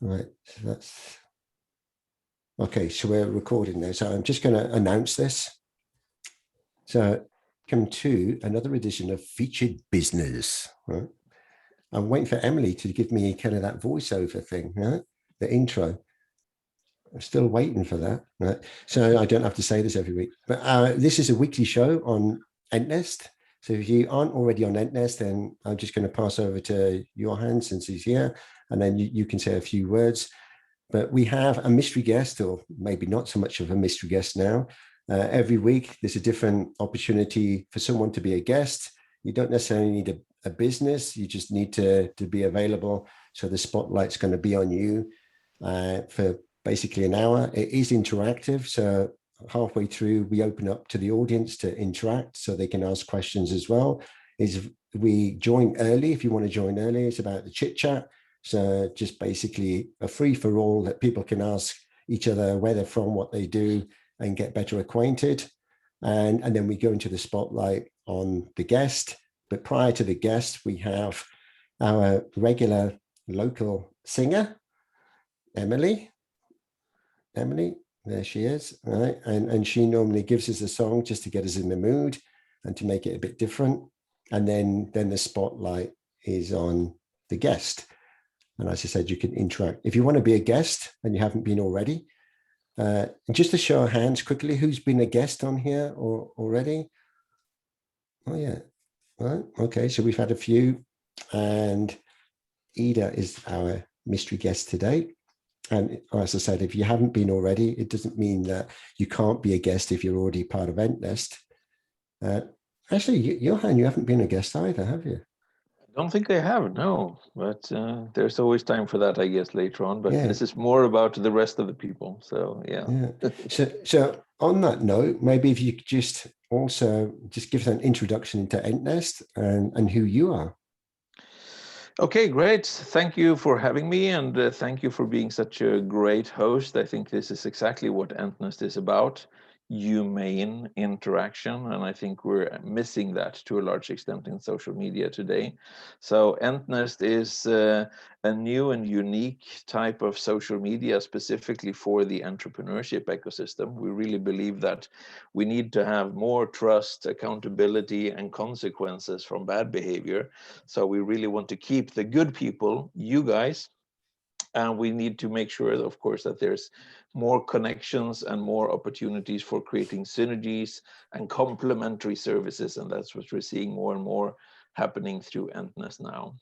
Right, so that's okay. So we're recording now. So I'm just going to announce this. So come to another edition of Featured Business. Right? I'm waiting for Emily to give me kind of that voiceover thing, right? The intro. I'm still waiting for that, right? So I don't have to say this every week. But this is a weekly show on 𝗬𝗏𝗧. So if you aren't already on 𝗬𝗏𝗧, then I'm just going to pass over to Johan since he's here, and then you can say a few words. But we have a mystery guest, or maybe not so much of a mystery guest now. Every week, there's a different opportunity for someone to be a guest. You don't necessarily need a business. You just need to be available. So the spotlight's going to be on you for basically an hour. It is interactive. So halfway through, we open up to the audience to interact so they can ask questions as well. We join early if you want to join early. It's about the chit chat. So just basically a free for all that people can ask each other where they're from, what they do, and get better acquainted. And then we go into the spotlight on the guest. But prior to the guest, we have our regular local singer, Emily. Emily, there she is, right? And she normally gives us a song just to get us in the mood and to make it a bit different. And then the spotlight is on the guest. And as I said, you can interact. If you want to be a guest and you haven't been already, just a show of hands quickly, who's been a guest on here already? Oh, yeah. Right. Okay, so we've had a few. And Ida is our mystery guest today. And as I said, if you haven't been already, it doesn't mean that you can't be a guest if you're already part of 𝗬𝗏𝗧. Actually, Johan, you haven't been a guest either, have you? I don't think I have, no. But there's always time for that, I guess, later on. But Yeah. this is more about the rest of the people. So, yeah. So on that note, maybe if you could just also just give us an introduction into 𝗬𝗏𝗧 and who you are. Okay, great. Thank you for having me, and thank you for being such a great host. I think this is exactly what 𝗬𝗏𝗧 is about, humane interaction, and I think we're missing that to a large extent in social media today. So 𝗬𝗏𝗧 is a new and unique type of social media specifically for the entrepreneurship ecosystem. We really believe that we need to have more trust, accountability, and consequences from bad behavior. So we really want to keep the good people, you guys, and we need to make sure, of course, that there's more connections and more opportunities for creating synergies and complementary services. And that's what we're seeing more and more happening through 𝗬𝗏𝗧 now.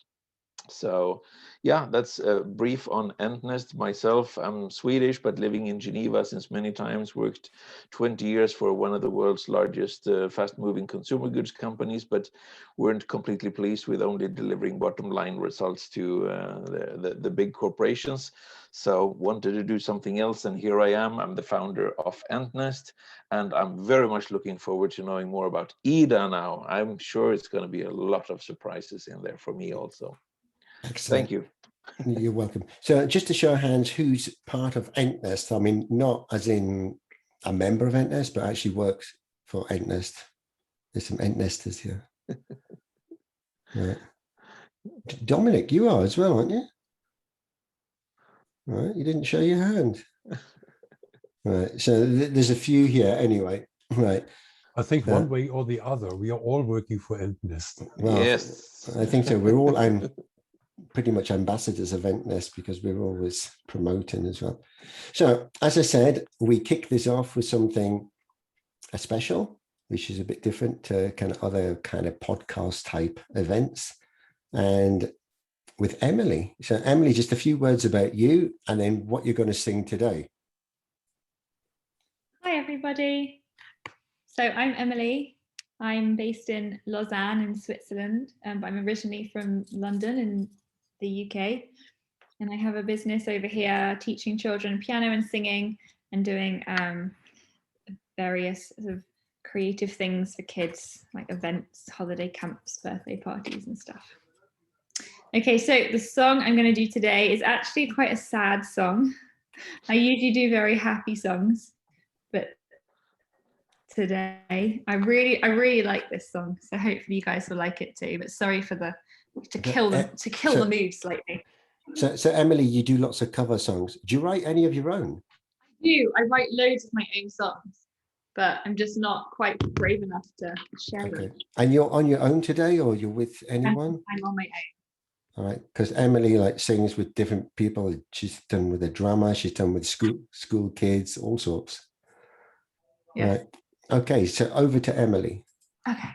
So yeah, that's a brief on 𝗬𝗏𝗧. Myself, I'm Swedish, but living in Geneva since many times, worked 20 years for one of the world's largest fast-moving consumer goods companies, but weren't completely pleased with only delivering bottom line results to the big corporations. So wanted to do something else, and here I am. I'm the founder of 𝗬𝗏𝗧, and I'm very much looking forward to knowing more about Ida now. I'm sure it's going to be a lot of surprises in there for me also. Excellent. Thank you. You're welcome. So just to show hands, who's part of 𝗬𝗏𝗧? I mean, not as in a member of 𝗬𝗏𝗧, but actually works for 𝗬𝗏𝗧. There's some 𝗬𝗏𝗧ers here. Right. Dominic, you are as well, aren't you? Right, you didn't show your hand. Right, so there's a few here anyway. Right. I think one way or the other, we are all working for 𝗬𝗏𝗧. Well, yes, I think so. We're all pretty much ambassadors of 𝗬𝗏𝗧 because we're always promoting as well. So as I said, we kick this off with something special, which is a bit different to kind of other kind of podcast type events. And with Emily. So Emily, just a few words about you and then what you're going to sing today. Hi, everybody. So I'm Emily. I'm based in Lausanne in Switzerland, but I'm originally from London in the UK. And I have a business over here teaching children piano and singing and doing various sort of creative things for kids, like events, holiday camps, birthday parties and stuff. Okay, so the song I'm going to do today is actually quite a sad song. I usually do very happy songs, but today I really like this song, so hopefully you guys will like it too. But sorry for to kill the mood slightly. So Emily, you do lots of cover songs. Do you write any of your own? I write loads of my own songs, but I'm just not quite brave enough to share Okay. them. And you're on your own today, or you're with anyone? I'm on my own. All right, because Emily like sings with different people. She's done with a drama. She's done with school kids, all sorts. Yeah. Right. Okay, so over to Emily. Okay.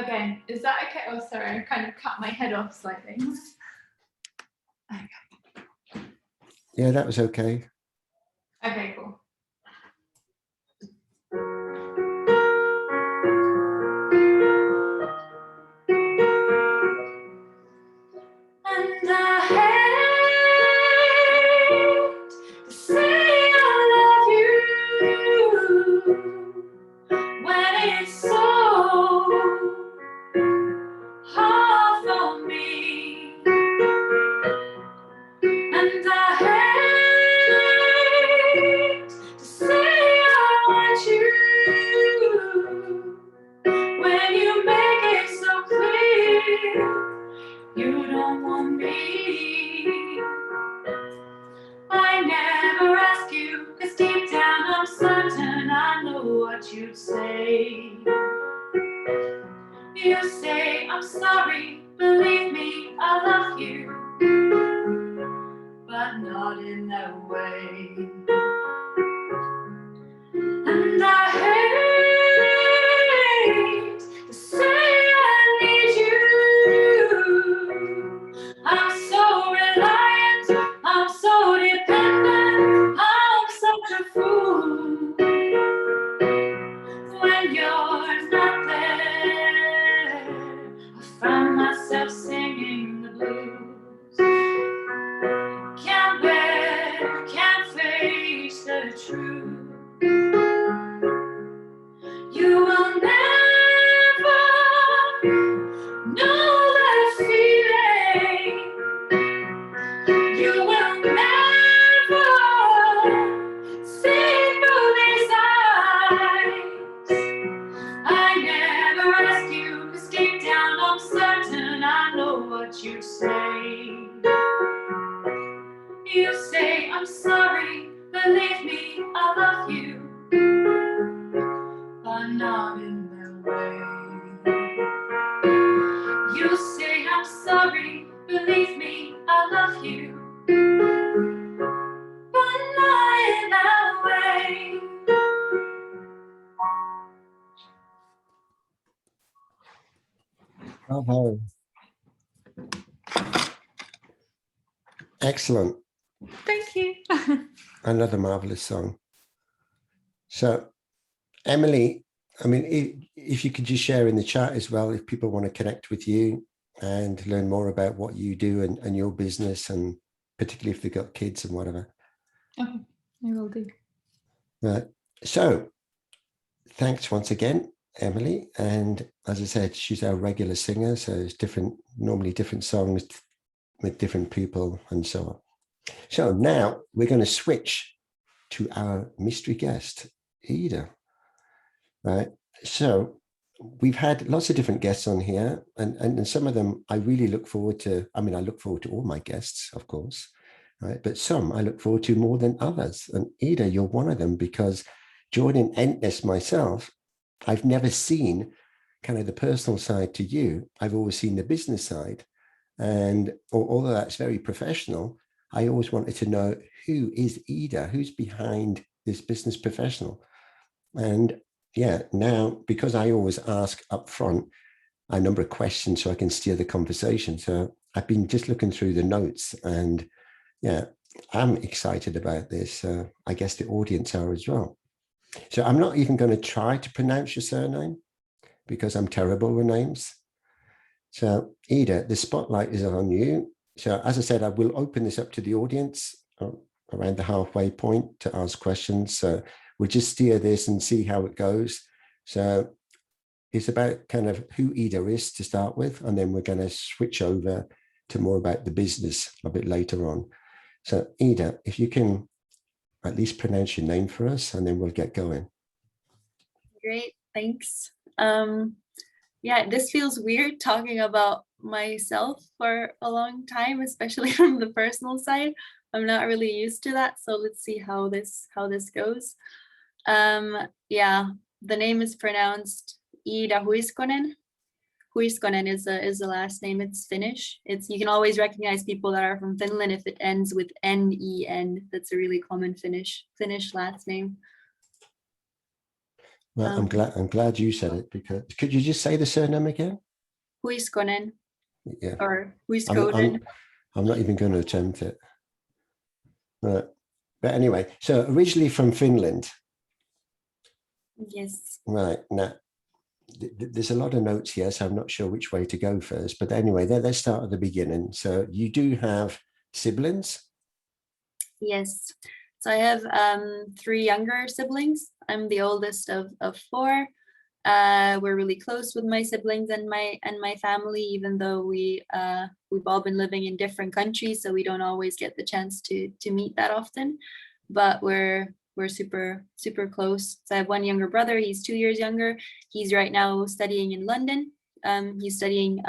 Okay, is that okay? Oh, sorry, I kind of cut my head off slightly. Okay. Yeah, that was okay. Okay, cool. And I hate to say I love you when it's so hard for me. And I hate to say I want you when you make it so clear you don't want me. I never ask you, 'cause deep down I'm certain I know what you'd say. You say, I'm sorry, believe me, I love you, but not in that way. And I hate to say I need you. I'm so reliant, I'm so dependent, I'm such a fool. When you're not there, I find myself singing the blues. Can't bear, can't face the truth. You will never know that feeling. You will never see through these eyes. I never ask you, 'cause deep down I'm certain I know what you say. You say, I'm sorry, believe me, I love you, but not in that way. You say, I'm sorry, believe me, I love you, but not in that way. Bravo. Excellent. Thank you. Another marvelous song. So, Emily, I mean, if you could just share in the chat as well, if people want to connect with you and learn more about what you do and your business, and particularly if they've got kids and whatever. Okay, I will do. Right. So, thanks once again, Emily. And as I said, she's our regular singer, so it's normally different songs with different people and so on. So now we're going to switch to our mystery guest, 𝗬𝗓. Right. So we've had lots of different guests on here, and some of them I really look forward to. I mean, I look forward to all my guests, of course, right? But some I look forward to more than others. And 𝗬𝗓, you're one of them, because joining 𝗬𝗧 myself, I've never seen kind of the personal side to you. I've always seen the business side. And although that's very professional, I always wanted to know, who is 𝗬𝗓? Who's behind this business professional? And yeah, now, because I always ask up front a number of questions so I can steer the conversation. So I've been just looking through the notes, and yeah, I'm excited about this. I guess the audience are as well. So I'm not even going to try to pronounce your surname because I'm terrible with names. So 𝗬𝗓, the spotlight is on you. So as I said, I will open this up to the audience around the halfway point to ask questions. So we'll just steer this and see how it goes. So it's about kind of who 𝗬𝗓 is to start with, and then we're going to switch over to more about the business a bit later on. So Ida, if you can at least pronounce your name for us, and then we'll get going. Great, thanks. Yeah, this feels weird talking about myself for a long time, especially from the personal side. I'm not really used to that, so let's see how this goes. Yeah, the name is pronounced 𝗬𝗢𝗨𝗥. Huiskonen is the last name. It's Finnish. You can always recognize people that are from Finland if it ends with N-E-N. That's a really common Finnish last name. Well, I'm glad you said it, because could you just say the surname again? Huiskonen. Yeah. Or Huiskonen. I'm not even going to attempt it. Right. But anyway, so originally from Finland. Yes. Right. Now, there's a lot of notes here, so I'm not sure which way to go first. But anyway, let's start at the beginning. So you do have siblings? Yes. So I have 3 younger siblings. I'm the oldest of 4. We're really close with my siblings and my family, even though we've all been living in different countries, so we don't always get the chance to meet that often. But we're super close. So I have one younger brother. He's 2 years younger. He's right now studying in London. He's studying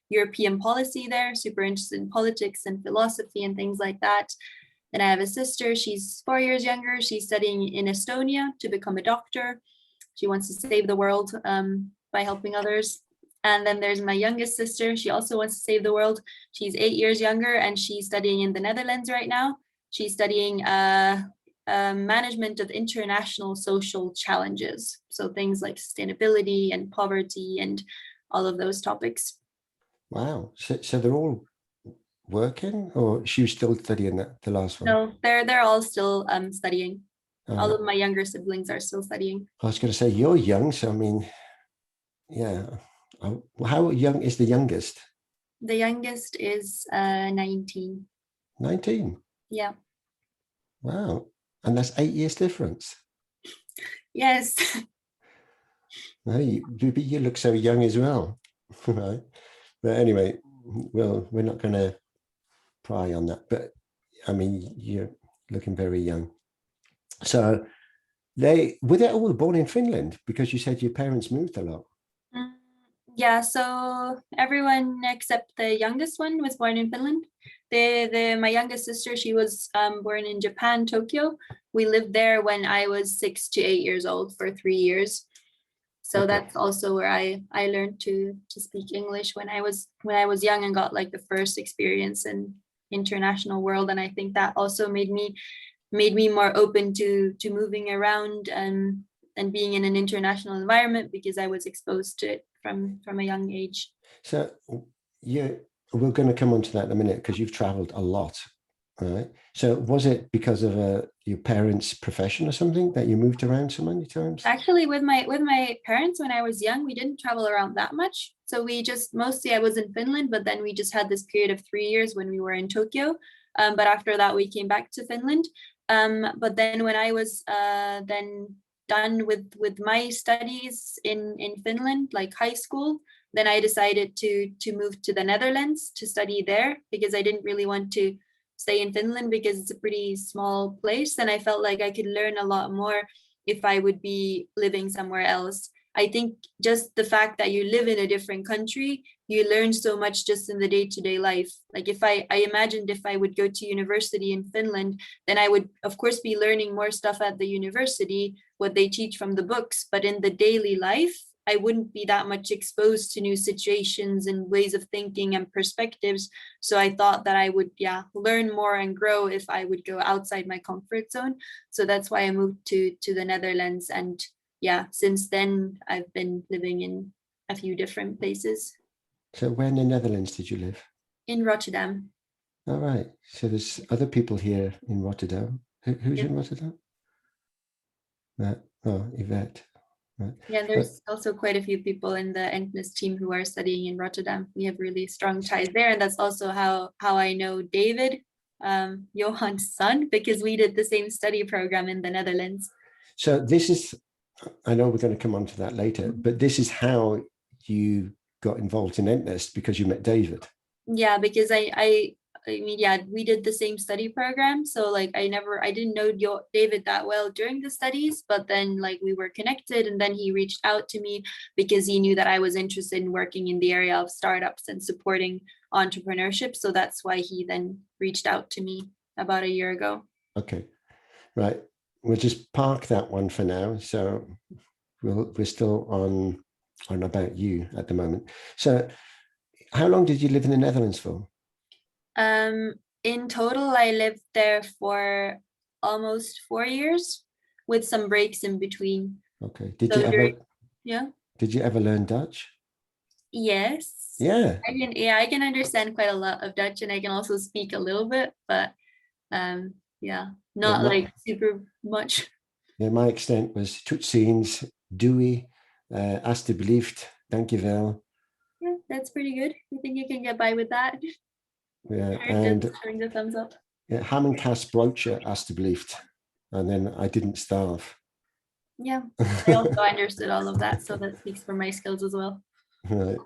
European policy there, super interested in politics and philosophy and things like that. Then I have a sister. She's 4 years younger. She's studying in Estonia to become a doctor. She wants to save the world by helping others. And then there's my youngest sister. She also wants to save the world. She's 8 years younger, and she's studying in the Netherlands right now. She's studying management of international social challenges. So things like sustainability and poverty and all of those topics. Wow. So they're all working, or she was still studying the last one? No, they're all still studying. Oh. All of my younger siblings are still studying. I was going to say, you're young, so I mean, yeah. How young is the youngest? The youngest is 19. 19? Yeah. Wow. And that's 8 years difference. Yes. No, you look so young as well. Right. But anyway, well, we're not going to pry on that. But I mean, you're looking very young. So were they all born in Finland? Because you said your parents moved a lot. Yeah, so everyone except the youngest one was born in Finland. My youngest sister, she was born in Japan, Tokyo. We lived there when I was 6 to 8 years old for 3 years. So Okay. that's also where I learned to speak English when I was young and got like the first experience in international world. And I think that also made me more open to moving around and being in an international environment, because I was exposed to it from a young age. So we're going to come on to that in a minute, because you've traveled a lot, right? So was it because of your parents' profession or something that you moved around so many times? Actually, with my parents, when I was young, we didn't travel around that much. So we just mostly, I was in Finland, but then we just had this period of 3 years when we were in Tokyo. But after that, we came back to Finland. But then when I was then done with my studies in Finland, like high school, then I decided to move to the Netherlands to study there, because I didn't really want to stay in Finland because it's a pretty small place, and I felt like I could learn a lot more if I would be living somewhere else. I think just the fact that you live in a different country, you learn so much just in the day-to-day life. Like if I imagined if I would go to university in Finland, then I would of course be learning more stuff at the university, what they teach from the books, but in the daily life, I wouldn't be that much exposed to new situations and ways of thinking and perspectives. So I thought that I would, learn more and grow if I would go outside my comfort zone. So that's why I moved to the Netherlands. And since then I've been living in a few different places. So where in the Netherlands did you live? In Rotterdam. All right. So there's other people here in Rotterdam. Who's in Rotterdam? Yvette. Right. Yeah, there's also quite a few people in the 𝗬𝗏 team who are studying in Rotterdam. We have really strong ties there, and that's also how I know David, Johan's son, because we did the same study program in the Netherlands. So this is, I know we're going to come on to that later, but this is how you got involved in 𝗬𝗏, because you met David. Yeah, because I mean, yeah, we did the same study program. So like I didn't know David that well during the studies, but then like we were connected, and then he reached out to me because he knew that I was interested in working in the area of startups and supporting entrepreneurship. So that's why he then reached out to me about a year ago. Okay, right. We'll just park that one for now. So we're still on about you at the moment. So how long did you live in the Netherlands for? In total, I lived there for almost 4 years with some breaks in between. Okay. Yeah. Did you ever learn Dutch? Yes. Yeah. I can understand quite a lot of Dutch, and I can also speak a little bit, but yeah, not like super much. Yeah, my extent was 𝗘𝗔𝗖𝗛, alsjeblieft, dankjewel. Yeah, that's pretty good. I think you can get by with that. Yeah, And and showing the thumbs up. yeah, 𝗬𝗢𝗨𝗥𝗏, alsjeblieft. And then I didn't starve. Yeah, I also understood all of that, so that speaks for my skills as well. Right.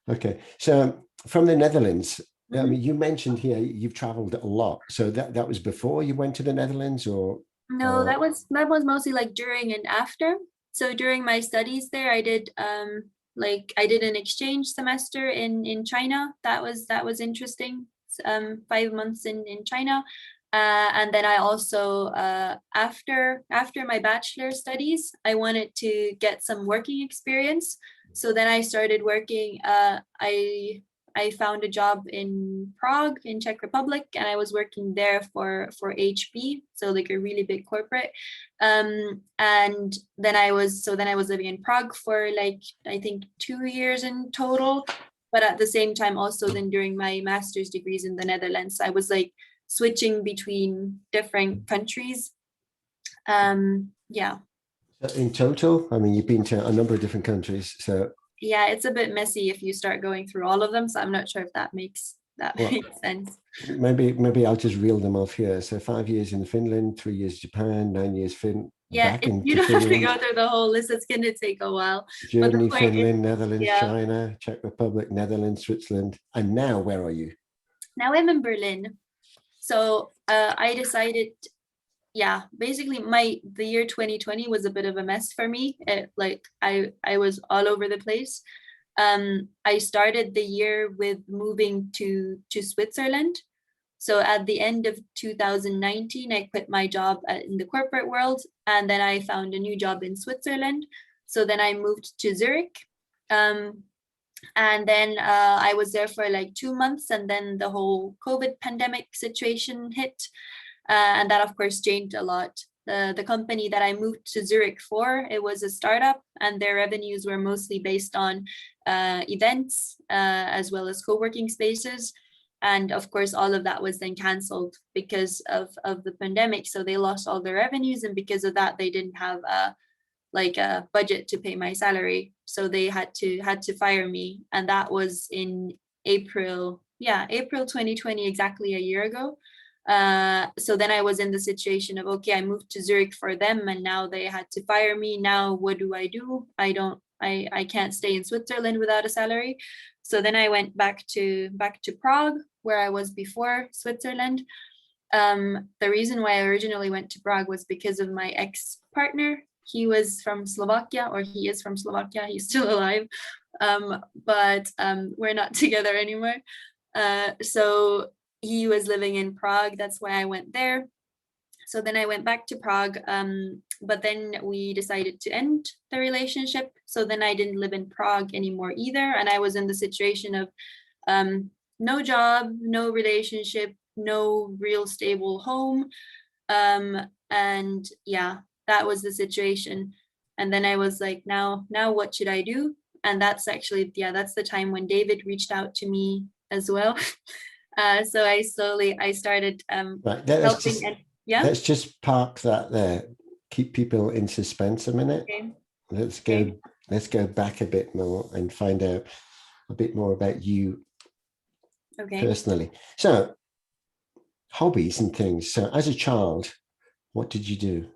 Okay, so from the Netherlands, I mean, you mentioned here you've traveled a lot. So that was before you went to the Netherlands, or? No, that was mostly like during and after. So during my studies there, I did I did an exchange semester in China. That was interesting. 5 months in China. And then I also after my bachelor studies, I wanted to get some working experience. So then I started working. I found a job in Prague in Czech Republic, and I was working there for HP, so like a really big corporate. And then I was living in Prague for like I think 2 years in total. But at the same time, also then during my master's degrees in the Netherlands, I was like switching between different countries. Yeah. In total, I mean, you've been to a number of different countries, so. Yeah, it's a bit messy if you start going through all of them, so I'm not sure if that makes sense. Maybe I'll just reel them off here. So 5 years in Finland, 3 years Japan, 9 years Yeah, you don't have to go through the whole list. It's going to take a while. Germany, Finland, Netherlands, China, Czech Republic, Netherlands, Switzerland. And now where are you? Now I'm in Berlin. So I decided, yeah, basically the year 2020 was a bit of a mess for me. I was all over the place. I started the year with moving to Switzerland. So at the end of 2019, I quit my job in the corporate world, and then I found a new job in Switzerland. So then I moved to Zurich. And then I was there for like 2 months, and then the whole COVID pandemic situation hit. And that, of course, changed a lot. The company that I moved to Zurich for, it was a startup, and their revenues were mostly based on events as well as co-working spaces. And of course, all of that was then canceled because of the pandemic. So they lost all their revenues, and because of that, they didn't have a budget to pay my salary. So they had to fire me, and that was in April 2020, exactly a year ago. So then I was in the situation of, okay, I moved to Zurich for them, and now they had to fire me. Now what do? I can't stay in Switzerland without a salary. So then I went back to Prague, where I was before Switzerland. The reason why I originally went to Prague was because of my ex-partner. He was from Slovakia, or he is from Slovakia. He's still alive, but we're not together anymore. So he was living in Prague. That's why I went there. So then I went back to Prague, but then we decided to end the relationship. So then I didn't live in Prague anymore either. And I was in the situation of no job, no relationship, no real stable home. And yeah, that was the situation. And then I was like, now what should I do? And that's actually, that's the time when David reached out to me as well. So I started right, helping. Let's just park that there. Keep people in suspense a minute. Okay. Let's go back a bit more and find out a bit more about you personally. So hobbies and things. So as a child, what did you do?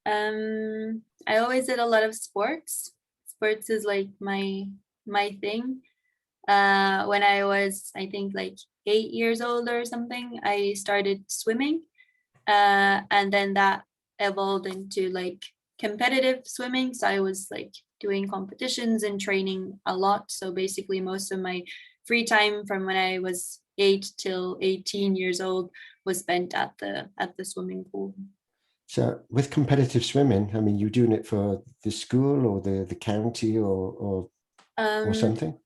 I always did a lot of sports. Sports is like my thing. when I was, I think, like 8 years old or something, I started swimming. And then that evolved into like competitive swimming. So I was like doing competitions and training a lot. So basically most of my free time from when I was 8 till 18 years old was spent at the swimming pool. So with competitive swimming, I mean, you're doing it for the school or the county or something?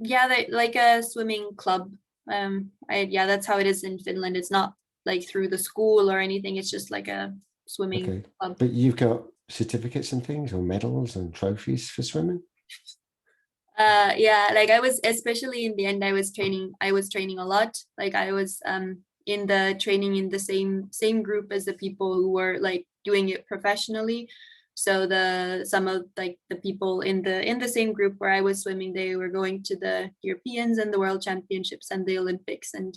Yeah, like a swimming club. Yeah, that's how it is in Finland. It's not like through the school or anything. It's just like a swimming club. But you've got certificates and things or medals and trophies for swimming? Yeah, like I was, especially in the end, I was training a lot. Like I was in the training in the same group as the people who were like doing it professionally. So some of like the people in the same group where I was swimming, they were going to the Europeans and the World Championships and the Olympics, and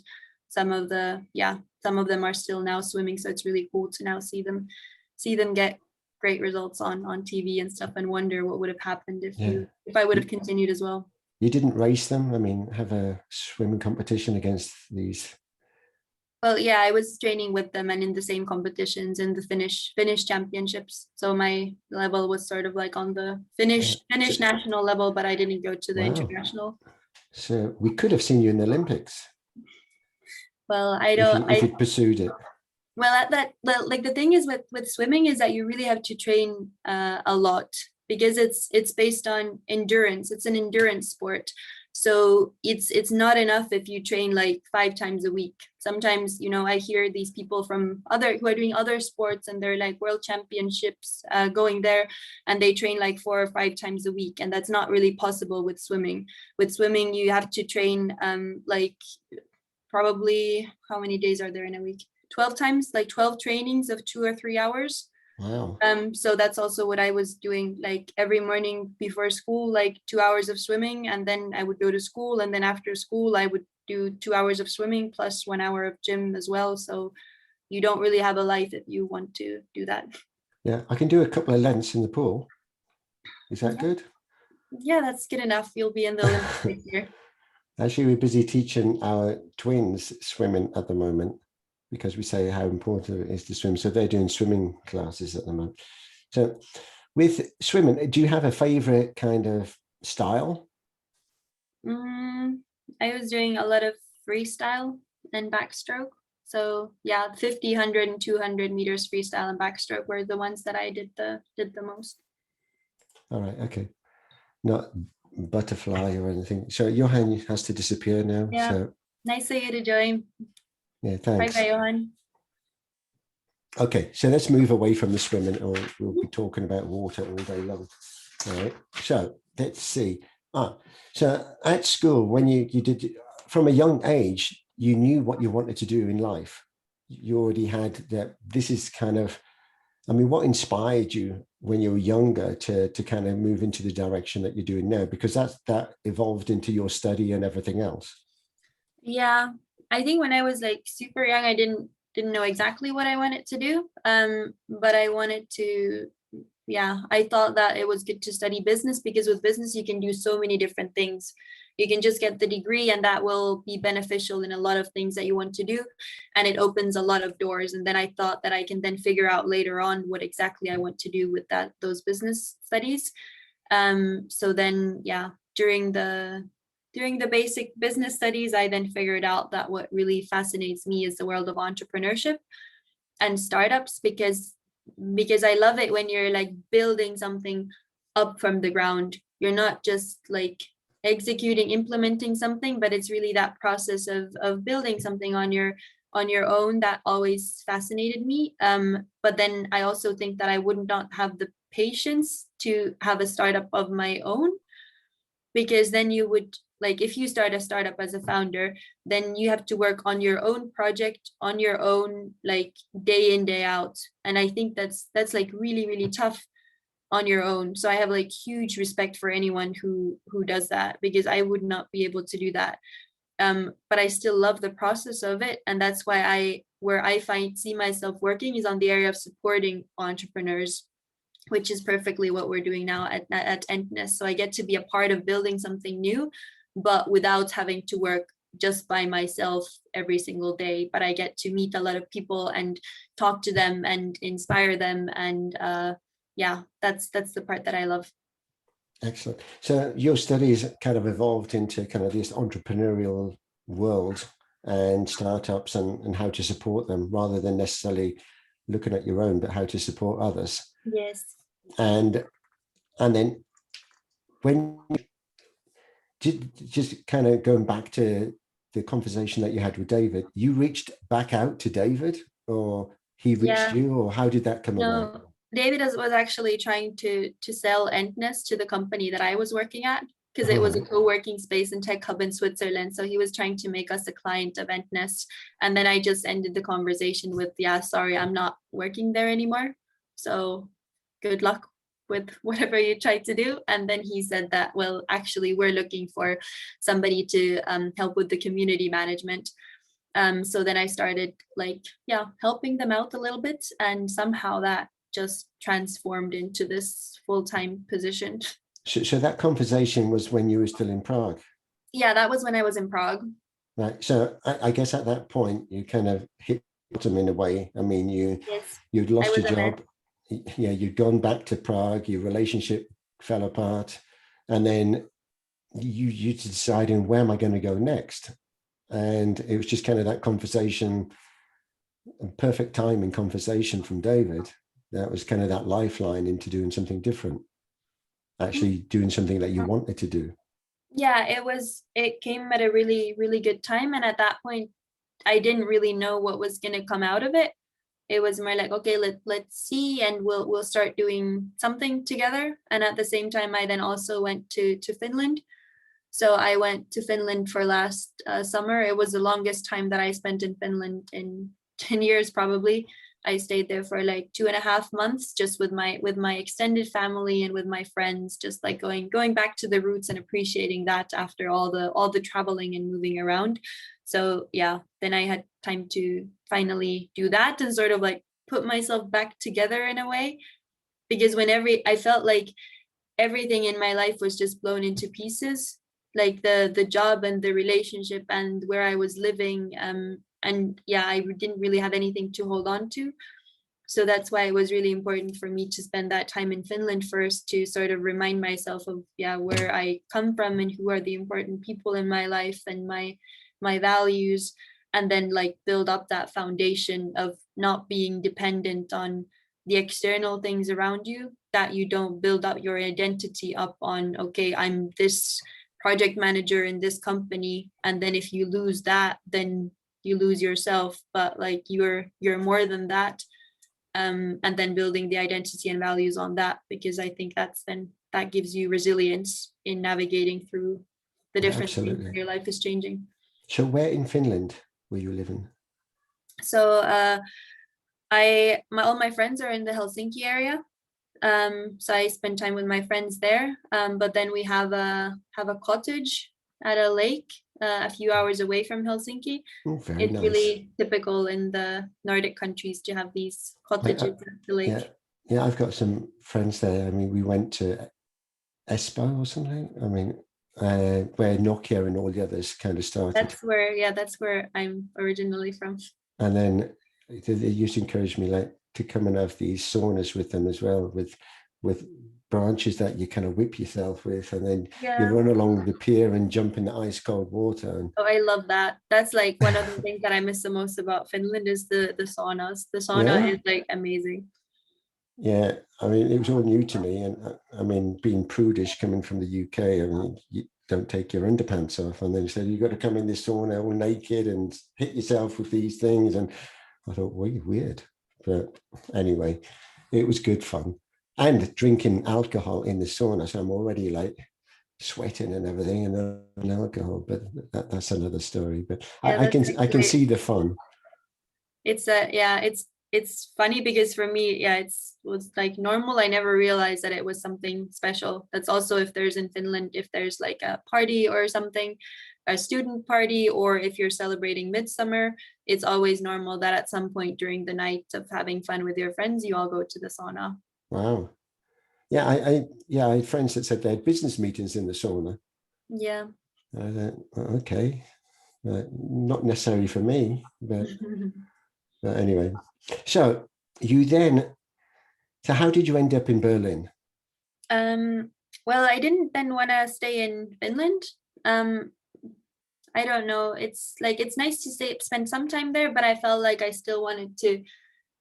some of them are still now swimming. So it's really cool to now see them get great results on TV and stuff, and wonder what would have happened if I would have continued as well. You didn't race them? I mean, have a swimming competition against these? Well, yeah, I was training with them and in the same competitions in the Finnish championships. So my level was sort of like on the Finnish national level, but I didn't go to the international. So we could have seen you in the Olympics. Well, I don't. If you'd pursued it. Well, like the thing is with swimming is that you really have to train a lot, because it's based on endurance. It's an endurance sport. So it's not enough if you train like 5 times a week. Sometimes, I hear these people who are doing other sports, and they're like world championships going there, and they train like 4 or 5 times a week. And that's not really possible with swimming. With swimming, you have to train like probably, how many days are there in a week? 12 times, like 12 trainings of 2 or 3 hours. Wow. So that's also what I was doing, like every morning before school, like 2 hours of swimming, and then I would go to school, and then after school I would do 2 hours of swimming plus 1 hour of gym as well. So you don't really have a life if you want to do that. Yeah, I can do a couple of lengths in the pool. Is that good? Yeah, that's good enough. You'll be in the Olympics next year. Actually, we're busy teaching our twins swimming at the moment, because we say how important it is to swim. So they're doing swimming classes at the moment. So with swimming, do you have a favorite kind of style? I was doing a lot of freestyle and backstroke. So yeah, 50, 100 and 200 meters freestyle and backstroke were the ones that I did the most. All right, okay. Not butterfly or anything. So Johan has to disappear now. Yeah, so nice of you to join. Yeah, thanks. Bye, Johan. Okay, so let's move away from the swimming, or we'll be talking about water all day long. All right, so let's see. So at school, when you did, from a young age, you knew what you wanted to do in life. You already had that. This is kind of, I mean, what inspired you when you were younger to kind of move into the direction that you're doing now? Because that evolved into your study and everything else. Yeah, I think when I was like super young, I didn't know exactly what I wanted to do. But I wanted to, I thought that it was good to study business, because with business, you can do so many different things. You can just get the degree, and that will be beneficial in a lot of things that you want to do. And it opens a lot of doors. And then I thought that I can then figure out later on what exactly I want to do with those business studies. So then, during the basic business studies, I then figured out that what really fascinates me is the world of entrepreneurship and startups, because I love it when you're like building something up from the ground. You're not just like implementing something, but it's really that process of building something on your own that always fascinated me. But then I also think that I would not have the patience to have a startup of my own, because then you would, like, if you start a startup as a founder, then you have to work on your own project on your own, like day in, day out. And I think that's like really, really tough on your own. So I have like huge respect for anyone who does that, because I would not be able to do that. But I still love the process of it. And that's why where I see myself working is on the area of supporting entrepreneurs, which is perfectly what we're doing now at 𝗬𝗪𝗧. So I get to be a part of building something new, but without having to work just by myself every single day. But I get to meet a lot of people and talk to them and inspire them. And yeah, that's the part that I love. Excellent. So your studies kind of evolved into kind of this entrepreneurial world and startups and how to support them, rather than necessarily looking at your own, but how to support others. Yes. And then when just kind of going back to the conversation that you had with David, you reached back out to David, or he reached you, or how did that come about? David was actually trying to sell 𝗬𝗪𝗧 to the company that I was working at, because it was a co-working space in Tech Hub in Switzerland. So he was trying to make us a client of 𝗬𝗪𝗧. And then I just ended the conversation with, yeah, sorry, I'm not working there anymore. So good luck with whatever you try to do. And then he said that, well, actually, we're looking for somebody to help with the community management. So then I started helping them out a little bit, and somehow that just transformed into this full-time position. So that conversation was when you were still in Prague? Yeah, that was when I was in Prague. Right. So I guess at that point you kind of hit bottom in a way. I mean, you'd lost your job. Yeah, you'd gone back to Prague, your relationship fell apart, and then you deciding, where am I going to go next? And it was just kind of that conversation, perfect timing conversation from David. That was kind of that lifeline into doing something different, actually doing something that you wanted to do. Yeah, it came at a really, really good time. And at that point, I didn't really know what was going to come out of it. It was more like, okay, let's see, and we'll start doing something together. And at the same time, I then also went to Finland. So I went to Finland for last summer. It was the longest time that I spent in Finland in 10 years, probably. I stayed there for like 2.5 months, just with my extended family and with my friends, just like going back to the roots and appreciating that after all the traveling and moving around. So yeah, then I had time to finally do that and sort of like put myself back together in a way, because I felt like everything in my life was just blown into pieces, like the job and the relationship and where I was living. And yeah, I didn't really have anything to hold on to. So that's why it was really important for me to spend that time in Finland first, to sort of remind myself of where I come from and who are the important people in my life and my values, and then like build up that foundation of not being dependent on the external things around you, that you don't build up your identity up on, okay, I'm this project manager in this company, and then if you lose that, then you lose yourself. But like you're more than that. And then building the identity and values on that, because I think that gives you resilience in navigating through the different things when your life is changing. So where in Finland were you living? So all my friends are in the Helsinki area. So I spend time with my friends there. But then we have a cottage at a lake a few hours away from Helsinki. It's nice. Really typical in the Nordic countries to have these cottages at the lake. Yeah, I've got some friends there. I mean, we went to Espoo or something. I mean, where Nokia and all the others kind of started. That's where I'm originally from. And then they used to encourage me like to come and have these saunas with them as well, with branches that you kind of whip yourself with, and then you run along the pier and jump in the ice cold water. And I love that. That's like one of the things that I miss the most about Finland is the saunas. The sauna is like amazing. Yeah, I mean, it was all new to me, and I mean, being prudish coming from the UK, I mean, you don't take your underpants off, and then you said you got to come in this sauna all naked and hit yourself with these things, and I thought, weird, but anyway, it was good fun. And drinking alcohol in the sauna, so I'm already like sweating and everything, and alcohol. But that's another story. But I can see the fun. It's funny because for me, it was like normal. I never realized that it was something special. That's also if there's in Finland, if there's like a party or something, a student party, or if you're celebrating midsummer, it's always normal that at some point during the night of having fun with your friends, you all go to the sauna. Wow. Yeah, I had friends that said they had business meetings in the sauna. Yeah. I thought, okay, not necessarily for me, but anyway. So you then, so how did you end up in Berlin? Well, I didn't then want to stay in Finland. I don't know. It's like, it's nice to spend some time there, but I felt like I still wanted to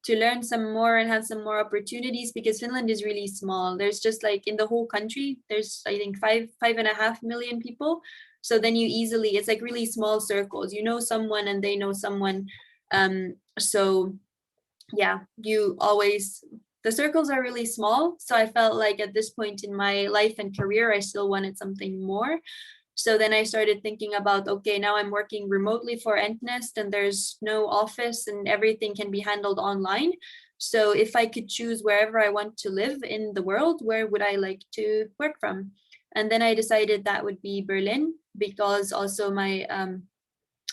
learn some more and have some more opportunities, because Finland is really small. There's just like, in the whole country, there's I think 5.5 million people. So then you easily, it's like really small circles. You know someone and they know someone. So yeah, the circles are really small. So I felt like at this point in my life and career, I still wanted something more. So then I started thinking about, okay, now I'm working remotely for 𝗬𝗏𝗏, and there's no office and everything can be handled online. So if I could choose wherever I want to live in the world, where would I like to work from? And then I decided that would be Berlin, because also I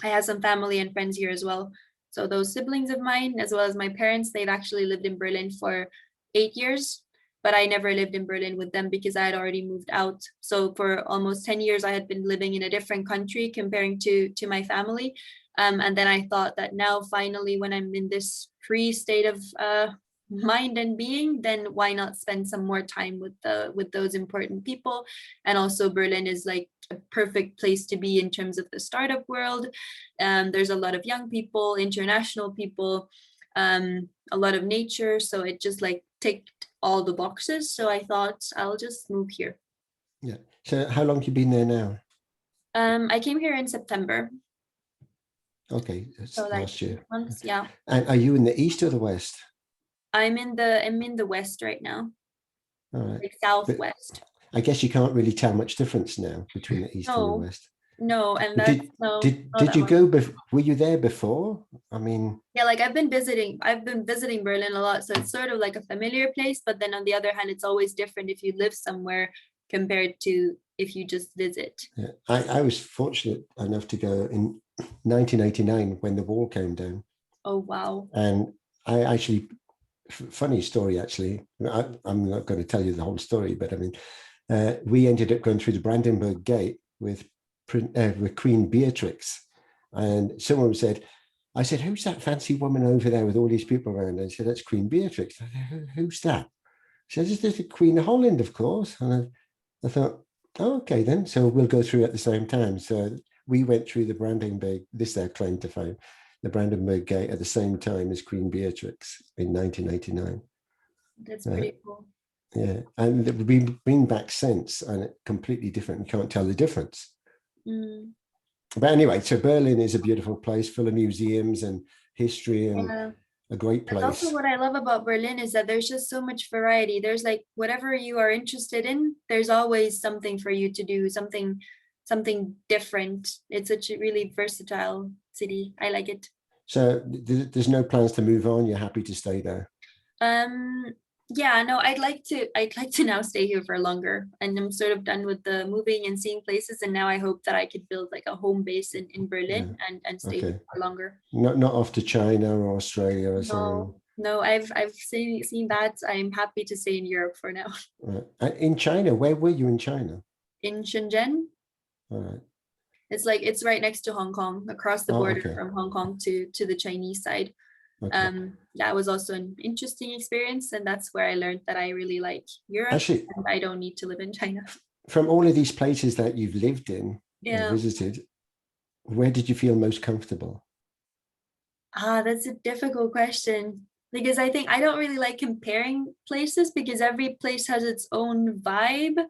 have some family and friends here as well. So those siblings of mine, as well as my parents, they've actually lived in Berlin for 8 years. But I never lived in Berlin with them because I had already moved out. So for almost 10 years, I had been living in a different country comparing to my family. And then I thought that now finally, when I'm in this free state of mind and being, then why not spend some more time with those important people? And also Berlin is like a perfect place to be in terms of the startup world. There's a lot of young people, international people, a lot of nature. So it just like ticked all the boxes. So I thought I'll just move here. Yeah. So how long have you been there now? I came here in September. Okay, that's So like last year. 6 months, yeah. And are you in the east or the west? I'm in the west right now. All right. Like southwest. I guess you can't really tell much difference now between the east and the west. No, and But that's did you go? Were you there before? I mean, yeah, like I've been visiting Berlin a lot, so it's sort of like a familiar place. But then on the other hand, it's always different if you live somewhere compared to if you just visit. yeah. I was fortunate enough to go in 1989 when the wall came down. Oh wow! And I actually, funny story actually. I'm not going to tell you the whole story, but I mean, we ended up going through the Brandenburg Gate with Queen Beatrix, and someone said, I said, who's that fancy woman over there with all these people around? And I said, that's Queen Beatrix. I said, who's that? She said, this is the Queen of Holland, of course. And I thought, oh, okay then, so we'll go through at the same time. So we went through the Brandenburg, this is their claim to fame, the Brandenburg Gate at the same time as Queen Beatrix in 1989. That's pretty cool. Yeah, and we've been back since, and it's completely different. You can't tell the difference. But anyway, so Berlin is a beautiful place full of museums and history, and a great place. That's also what I love about Berlin, is that there's just so much variety. There's like whatever you are interested in, there's always something for you to do, something different. It's such a really versatile city. I like it. So there's no plans to move on. You're happy to stay there? Yeah, no, I'd like to now stay here for longer, and I'm sort of done with the moving and seeing places, and now I hope that I could build like a home base in Berlin and stay here for longer. Not off to China or Australia or something. No, I've seen that. I'm happy to stay in Europe for now. In China, where were you in China? In Shenzhen. All right. It's right next to Hong Kong, across the border from Hong Kong to the Chinese side. That was also an interesting experience, and that's where I learned that I really like Europe. Actually, and I don't need to live in China. From all of these places that you've lived in and visited, where did you feel most comfortable? That's a difficult question, because I think I don't really like comparing places, because every place has its own vibe,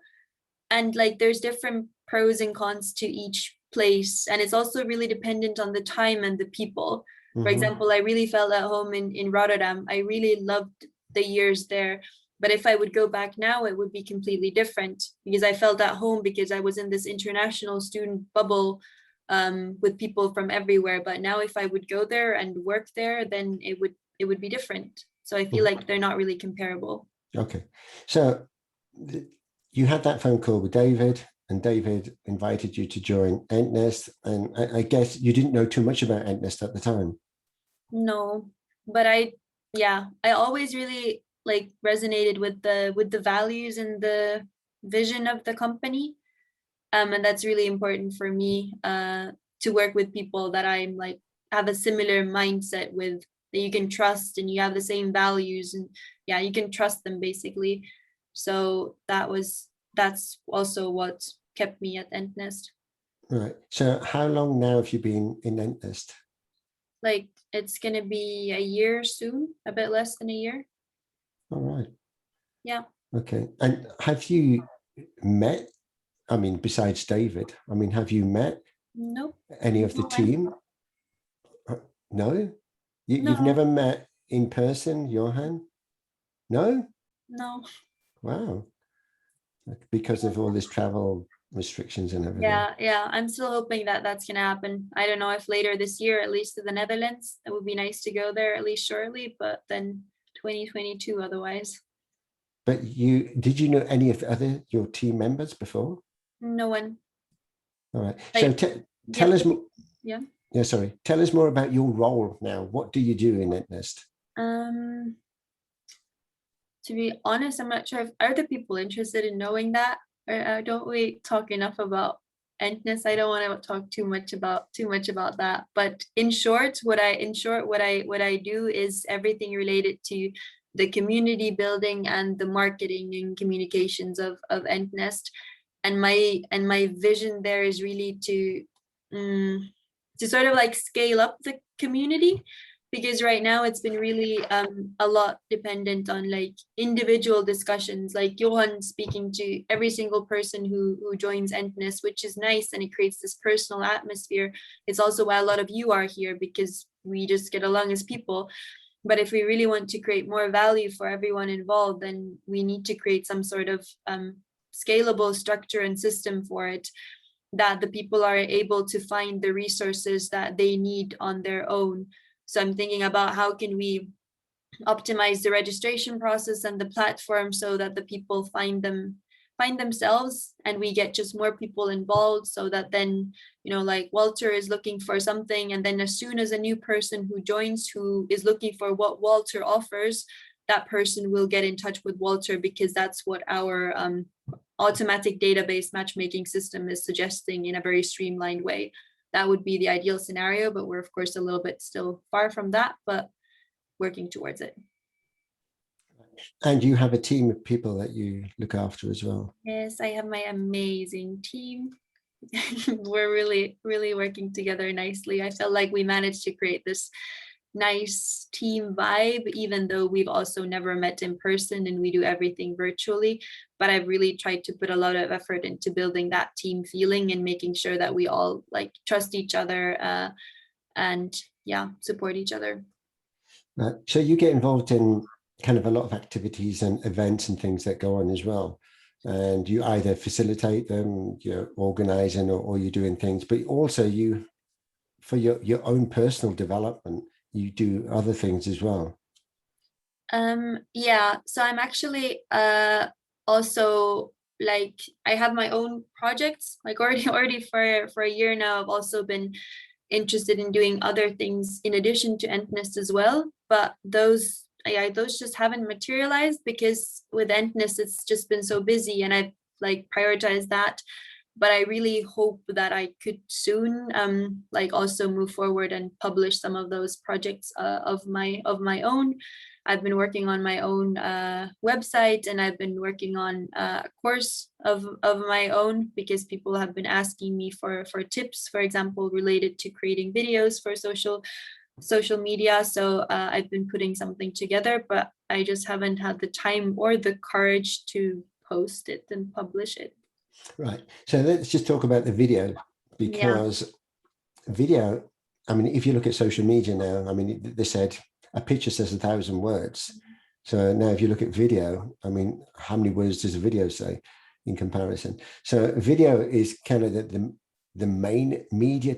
and like there's different pros and cons to each place, and it's also really dependent on the time and the people. For example, I really felt at home in Rotterdam. I really loved the years there. But if I would go back now, it would be completely different, because I felt at home because I was in this international student bubble with people from everywhere. But now if I would go there and work there, then it would be different. So I feel like they're not really comparable. Okay. So you had that phone call with David, and David invited you to join 𝗬𝗏𝗏, and I guess you didn't know too much about 𝗬𝗏𝗏 at the time. No, but I always really like resonated with the values and the vision of the company. And that's really important for me to work with people that I'm like have a similar mindset with, that you can trust and you have the same values, and yeah, you can trust them basically. So that's also what kept me at 𝗬𝗏𝗧. Right. So how long now have you been in 𝗬𝗏𝗧? Like it's gonna be a year soon, a bit less than a year. All right. Yeah. Okay. And have you met, I mean, besides David, I mean, have you met Nope. any of the No, team? No? You've No. never met in person, Johan? No? No. Wow. Because of all this travel restrictions and everything. Yeah, I'm still hoping that that's gonna happen. I don't know if later this year, at least to the Netherlands. It would be nice to go there at least shortly, but then 2022 otherwise. But did you know any of your team members before? No one. All right. Like, So tell us more. Yeah. Yeah, sorry. Tell us more about your role now. What do you do in 𝗬𝗏𝗧? To be honest, I'm not sure if other people interested in knowing that, or don't we talk enough about 𝗬𝗏𝗧? I don't want to talk too much about that. But in short, what I do is everything related to the community building and the marketing and communications of 𝗬𝗏𝗧. And my vision there is really to sort of like scale up the community, because right now it's been really a lot dependent on like individual discussions, like Johan speaking to every single person who joins 𝗬𝗏𝗧, which is nice, and it creates this personal atmosphere. It's also why a lot of you are here, because we just get along as people. But if we really want to create more value for everyone involved, then we need to create some sort of scalable structure and system for it, that the people are able to find the resources that they need on their own. So I'm thinking about how can we optimize the registration process and the platform so that the people find themselves, and we get just more people involved, so that then, you know, like Walter is looking for something, and then as soon as a new person who joins who is looking for what Walter offers, that person will get in touch with Walter, because that's what our automatic database matchmaking system is suggesting in a very streamlined way. That would be the ideal scenario, but we're of course a little bit still far from that, but working towards it. And you have a team of people that you look after as well. Yes, I have my amazing team. We're really, really working together nicely. I feel like we managed to create this nice team vibe, even though we've also never met in person and we do everything virtually. But I've really tried to put a lot of effort into building that team feeling and making sure that we all like trust each other and yeah, support each other. Right. So you get involved in kind of a lot of activities and events and things that go on as well. And you either facilitate them, you're organizing, or you're doing things, but also you, for your own personal development, you do other things as well. Yeah, so I'm actually also like, I have my own projects, like already for a year now. I've also been interested in doing other things in addition to 𝗬𝗏𝗧 as well, but those just haven't materialized, because with 𝗬𝗏𝗧 it's just been so busy, and I've like prioritized that. But I really hope that I could soon like also move forward and publish some of those projects of my own. I've been working on my own website, and I've been working on a course of my own, because people have been asking me for tips, for example, related to creating videos for social media. So I've been putting something together, but I just haven't had the time or the courage to post it and publish it. Right. So let's just talk about the video, because video, I mean, if you look at social media now, I mean, they said a picture says 1,000 words. So now if you look at video, I mean, how many words does a video say in comparison? So video is kind of the main media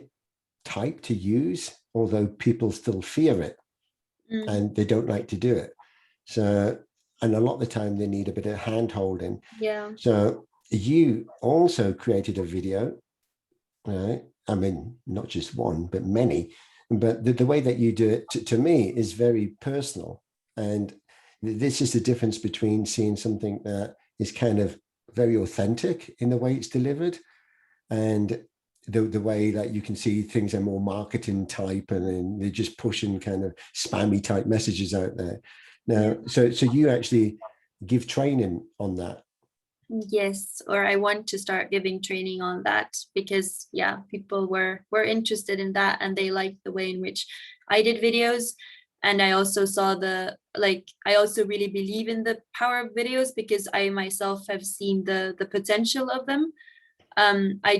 type to use, although people still fear it and they don't like to do it. So, and a lot of the time they need a bit of hand holding. Yeah. So you also created a video, right? I mean, not just one, but many. But the way that you do it, to me, is very personal. And this is the difference between seeing something that is kind of very authentic in the way it's delivered, and the way that you can see things are more marketing type, and then they're just pushing kind of spammy type messages out there. Now, so you actually give training on that. Yes, or I want to start giving training on that because yeah, people were interested in that, and they liked the way in which I did videos. And I also saw I also really believe in the power of videos because I myself have seen the potential of them. I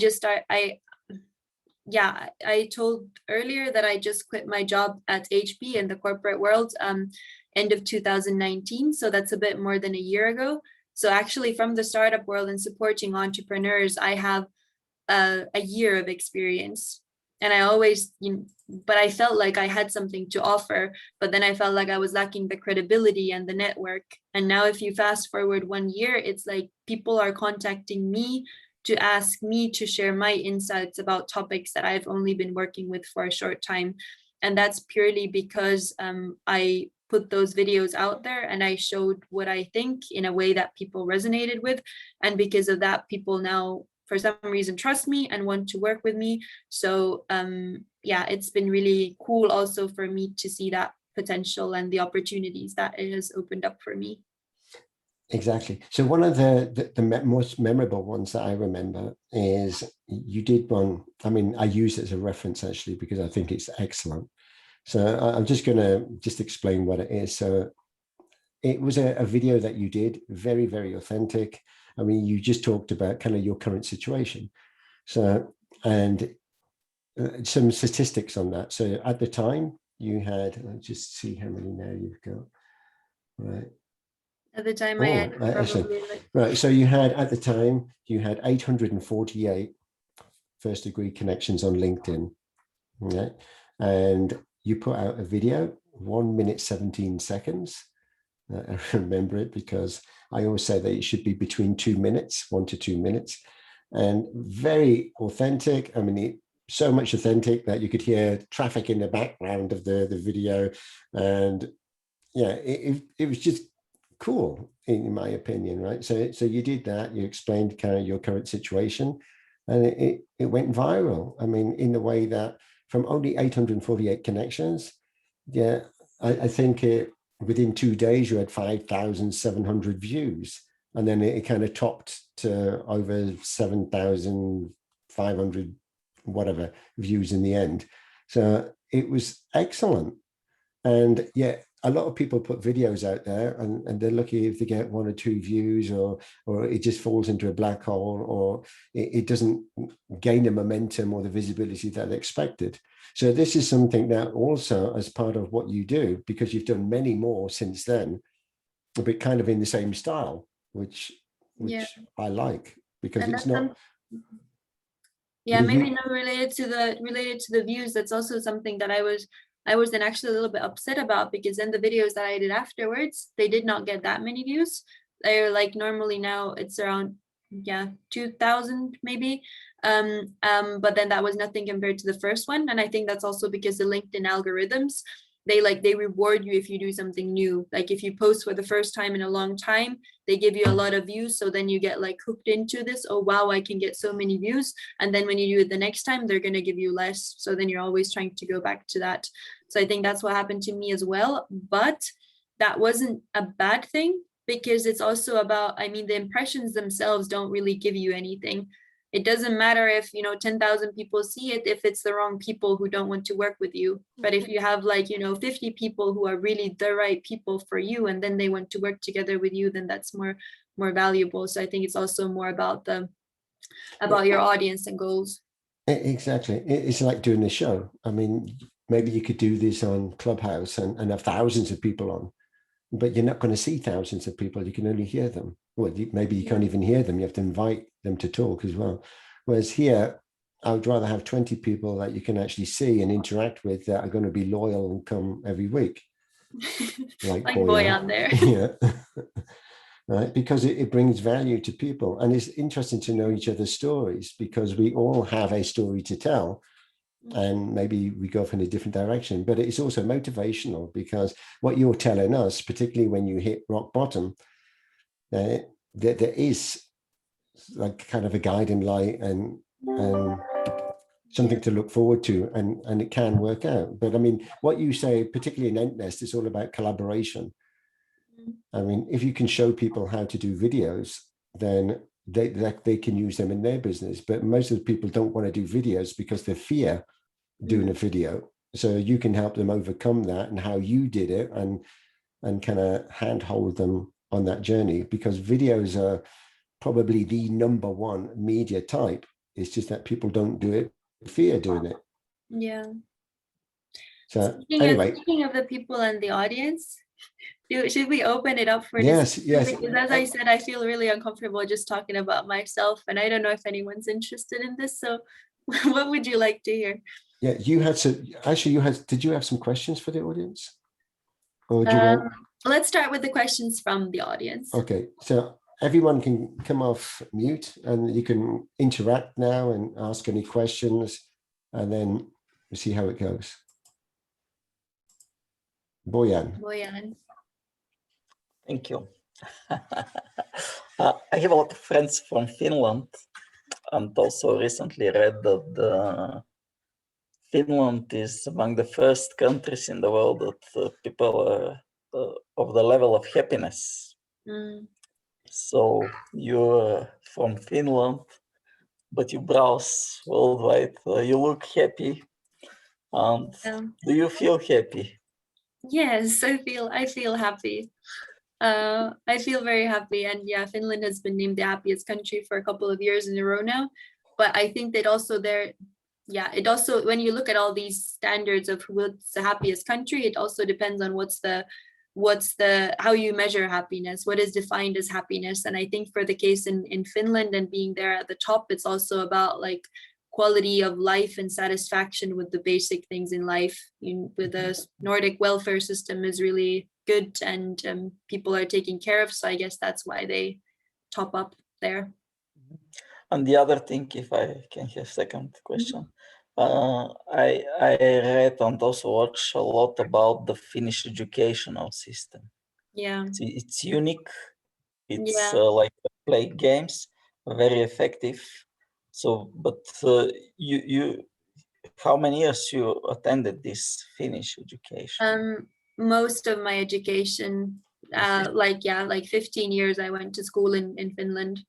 told earlier that I just quit my job at HP in the corporate world end of 2019. So that's a bit more than a year ago. So actually from the startup world and supporting entrepreneurs, I have a year of experience. And I always, but I felt like I had something to offer, but then I felt like I was lacking the credibility and the network. And now if you fast forward 1 year, it's like people are contacting me to ask me to share my insights about topics that I've only been working with for a short time. And that's purely because I put those videos out there and I showed what I think in a way that people resonated with. And because of that, people now for some reason trust me and want to work with me. So yeah, it's been really cool also for me to see that potential and the opportunities that it has opened up for me. Exactly. So one of the most memorable ones that I remember is you did one. I mean, I use it as a reference actually because I think it's excellent. So I'm just going to explain what it is. So it was a video that you did, very, very authentic. I mean, you just talked about kind of your current situation. So, and some statistics on that. So at the time you had, let's just see how many now you've got, right? At the time I had probably right. So you had, at the time, you had 848 first degree connections on LinkedIn. Right? And you put out a video, 1 minute, 17 seconds. I remember it because I always say that it should be between 2 minutes, 1 to 2 minutes, and very authentic. I mean, so much authentic that you could hear traffic in the background of the video. And yeah, it was just cool in my opinion, right? So you did that, you explained kind of your current situation, and it went viral. I mean, in the way that from only 848 connections, yeah, I think within 2 days you had 5,700 views, and then it kind of topped to over 7,500 whatever views in the end. So it was excellent. And yeah, a lot of people put videos out there and they're lucky if they get 1 or 2 views, or it just falls into a black hole, or it doesn't gain the momentum or the visibility that they expected. So this is something that also, as part of what you do, because you've done many more since then, but kind of in the same style, which yeah. I like, because and it's not. Yeah, maybe not related to the views. That's also something that I was then actually a little bit upset about, because then the videos that I did afterwards, they did not get that many views. They're like, normally now it's around 2,000 maybe. But then that was nothing compared to the first one. And I think that's also because the LinkedIn algorithms, they reward you if you do something new. Like if you post for the first time in a long time, they give you a lot of views. So then you get like hooked into this. Oh, wow, I can get so many views. And then when you do it the next time, they're going to give you less. So then you're always trying to go back to that. So I think that's what happened to me as well. But that wasn't a bad thing, because it's also about, I mean, the impressions themselves don't really give you anything. It doesn't matter if, 10,000 people see it, if it's the wrong people who don't want to work with you. But if you have 50 people who are really the right people for you, and then they want to work together with you, then that's more valuable. So I think it's also more about your audience and goals. Exactly. It's like doing a show. I mean, maybe you could do this on Clubhouse and have thousands of people on, but you're not going to see thousands of people. You can only hear them. Well, maybe you can't even hear them. You have to invite them to talk as well. Whereas here, I would rather have 20 people that you can actually see and interact with, that are going to be loyal and come every week. Like Boy on there. Yeah. Right, because it brings value to people. And it's interesting to know each other's stories, because we all have a story to tell. And maybe we go off in a different direction, but it's also motivational, because what you're telling us, particularly when you hit rock bottom, there is like kind of a guiding light, and something to look forward to, and it can work out. But I mean, what you say, particularly in 𝗏𝗏, is all about collaboration. I mean, if you can show people how to do videos, then they can use them in their business. But most of the people don't want to do videos because they fear doing a video. So you can help them overcome that, and how you did it, and kind of handhold them on that journey, because videos are probably the #1 media type. It's just that people don't do it, fear doing it. Yeah. So anyway, speaking of the people in the audience, should we open it up for yes, discussion? yes. Because as I said, I feel really uncomfortable just talking about myself, and I don't know if anyone's interested in this. So what would you like to hear? Yeah, you had some, actually did you have some questions for the audience? Or do you want? Let's start with the questions from the audience. Okay, so everyone can come off mute, and you can interact now and ask any questions, and then we'll see how it goes. Bojan. Thank you. I have a lot of friends from Finland, and also recently read that Finland is among the first countries in the world that people are of the level of happiness. So you're from Finland, but you browse worldwide. You look happy. And do you feel happy? Yes, I feel happy. I feel very happy, and yeah, Finland has been named the happiest country for a couple of years in a row now. But I think that also it also, when you look at all these standards of what's the happiest country, it also depends on how you measure happiness, what is defined as happiness. And I think for the case in Finland and being there at the top, it's also about like quality of life and satisfaction with the basic things in life. With the Nordic welfare system is really good, and people are taken care of. So I guess that's why they top up there. And the other thing, if I can have second question, I read and also watch a lot about the Finnish educational system. Yeah, it's unique. It's like play games, very effective. So, but you how many years you attended this Finnish education? Most of my education, like 15 years I went to school in Finland.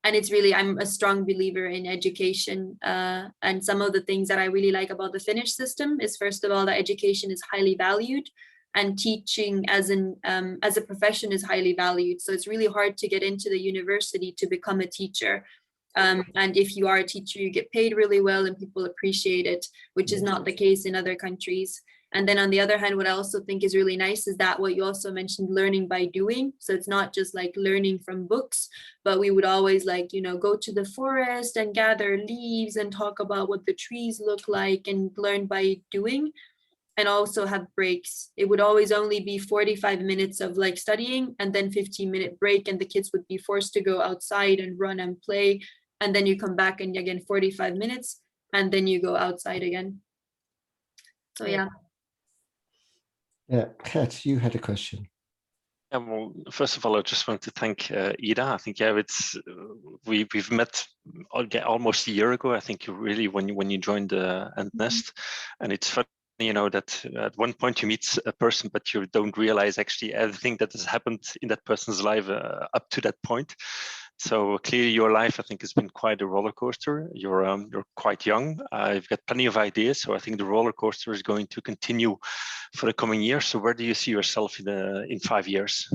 And it's really, I'm a strong believer in education. And some of the things that I really like about the Finnish system is, first of all, that education is highly valued, and teaching as a profession is highly valued. So it's really hard to get into the university to become a teacher. And if you are a teacher, you get paid really well and people appreciate it, which is not the case in other countries. And then on the other hand, what I also think is really nice is that what you also mentioned, learning by doing. So it's not just like learning from books, but we would always go to the forest and gather leaves and talk about what the trees look like and learn by doing, and also have breaks. It would always only be 45 minutes of like studying and then 15-minute break, and the kids would be forced to go outside and run and play. And then you come back and again 45 minutes and then you go outside again. So yeah. Yeah, Kat, you had a question. Yeah, well, first of all, I just want to thank Ida. I think we've met almost a year ago. I think you really when you joined 𝗏𝗏, and it's funny, that at one point you meet a person, but you don't realize actually everything that has happened in that person's life up to that point. So clearly your life, I think, has been quite a roller coaster. You're quite young. You've got plenty of ideas. So I think the roller coaster is going to continue for the coming years. So where do you see yourself in 5 years?